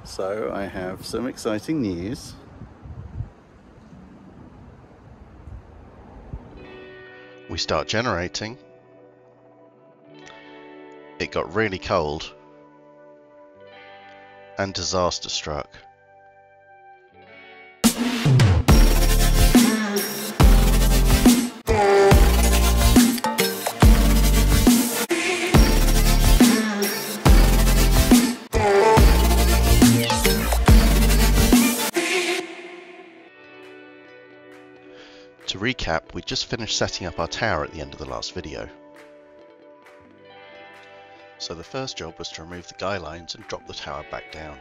So I have some exciting news. We start generating. It got really cold and disaster struck. To recap, we just finished setting up our tower at the end of the last video. So the first job was to remove the guy lines and drop the tower back down.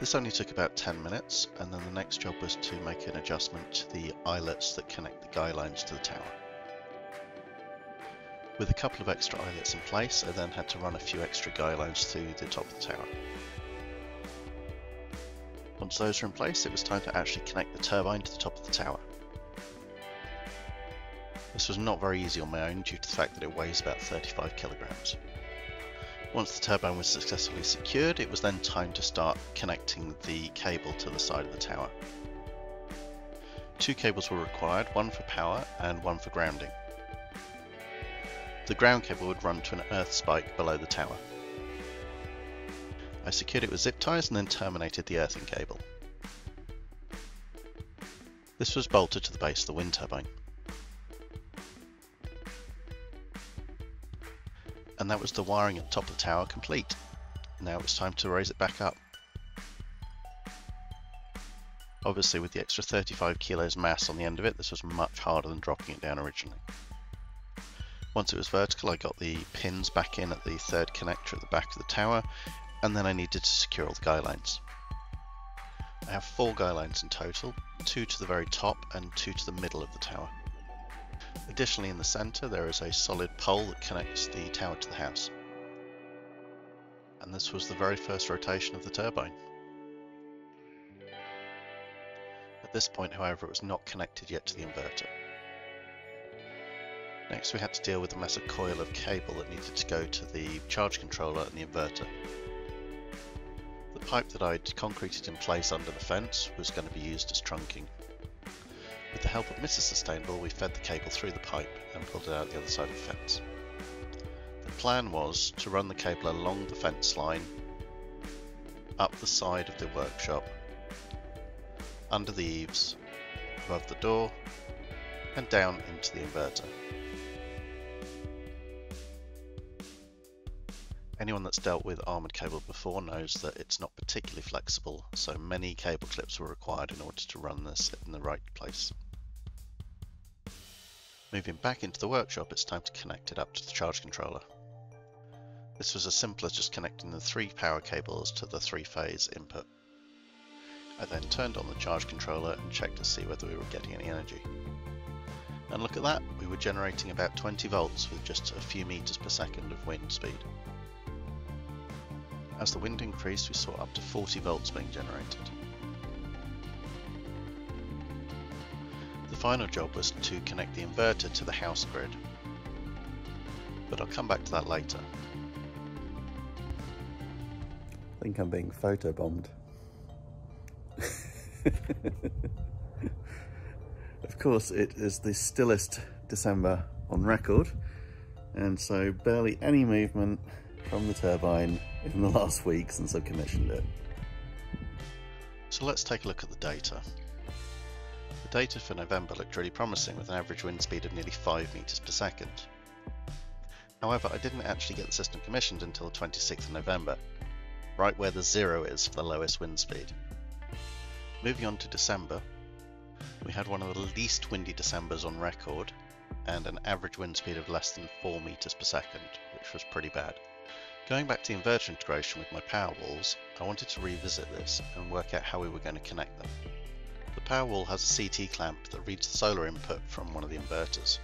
This only took about 10 minutes, and then the next job was to make an adjustment to the eyelets that connect the guy lines to the tower. With a couple of extra eyelets in place, I then had to run a few extra guy lines through the top of the tower. Once those were in place, it was time to actually connect the turbine to the top of the tower. This was not very easy on my own due to the fact that it weighs about 35 kilograms. Once the turbine was successfully secured, it was then time to start connecting the cable to the side of the tower. Two cables were required, one for power and one for grounding. The ground cable would run to an earth spike below the tower. I secured it with zip ties and then terminated the earthing cable. This was bolted to the base of the wind turbine. And that was the wiring at the top of the tower complete. Now it was time to raise it back up. Obviously with the extra 35 kilos mass on the end of it, this was much harder than dropping it down originally. Once it was vertical, I got the pins back in at the third connector at the back of the tower, and then I needed to secure all the guy lines. I have 4 guy lines in total, 2 to the very top and 2 to the middle of the tower. Additionally, in the centre there is a solid pole that connects the tower to the house. And this was the very first rotation of the turbine. At this point, however, it was not connected yet to the inverter. Next we had to deal with a massive coil of cable that needed to go to the charge controller and the inverter. The pipe that I'd concreted in place under the fence was going to be used as trunking. With the help of Mrs. Sustainable, we fed the cable through the pipe and pulled it out the other side of the fence. The plan was to run the cable along the fence line, up the side of the workshop, under the eaves, above the door, and down into the inverter. Anyone that's dealt with armoured cable before knows that it's not particularly flexible, so many cable clips were required in order to run this in the right place. Moving back into the workshop, it's time to connect it up to the charge controller. This was as simple as just connecting the 3 power cables to the 3-phase input. I then turned on the charge controller and checked to see whether we were getting any energy. And look at that, we were generating about 20 volts with just a few meters per second of wind speed. As the wind increased, we saw up to 40 volts being generated. The final job was to connect the inverter to the house grid, but I'll come back to that later. I think I'm being photobombed. Of course, it is the stillest December on record, and so barely any movement from the turbine in the last week since I've commissioned it. So let's take a look at the data. The data for November looked really promising with an average wind speed of nearly 5 meters per second. However, I didn't actually get the system commissioned until the 26th of November, right where the 0 is for the lowest wind speed. Moving on to December, we had one of the least windy Decembers on record and an average wind speed of less than 4 meters per second, which was pretty bad. Going back to the inverter integration with my Powerwalls, I wanted to revisit this and work out how we were going to connect them. The Powerwall has a CT clamp that reads the solar input from one of the inverters.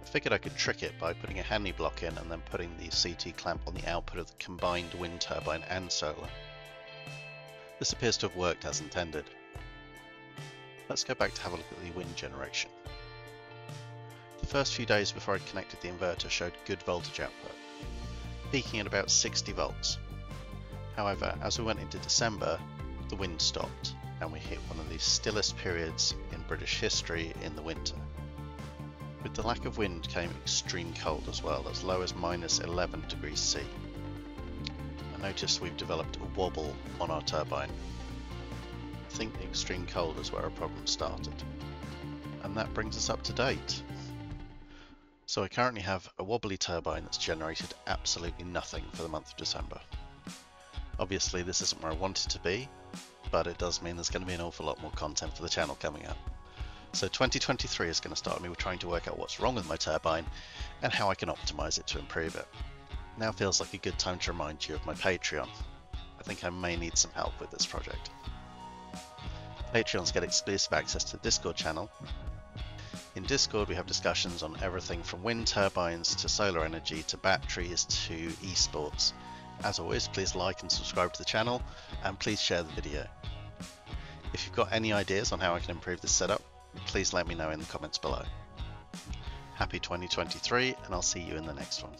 I figured I could trick it by putting a handy block in and then putting the CT clamp on the output of the combined wind turbine and solar. This appears to have worked as intended. Let's go back to have a look at the wind generation. The first few days before I connected the inverter showed good voltage output. peaking at about 60 volts. However, as we went into December, the wind stopped and we hit one of the stillest periods in British history in the winter. With the lack of wind came extreme cold as well, as low as -11 degrees C. I noticed we've developed a wobble on our turbine. I think the extreme cold is where our problem started. And that brings us up to date. So I currently have a wobbly turbine that's generated absolutely nothing for the month of December. Obviously this isn't where I want it to be, but it does mean there's going to be an awful lot more content for the channel coming up. So 2023 is going to start me with trying to work out what's wrong with my turbine and how I can optimize it to improve it. Now feels like a good time to remind you of my Patreon. I think I may need some help with this project. Patreons get exclusive access to the Discord channel. In Discord we have discussions on everything from wind turbines to solar energy to batteries to esports. As always, please like and subscribe to the channel, and please share the video. If you've got any ideas on how I can improve this setup, please let me know in the comments below. Happy 2023, and I'll see you in the next one.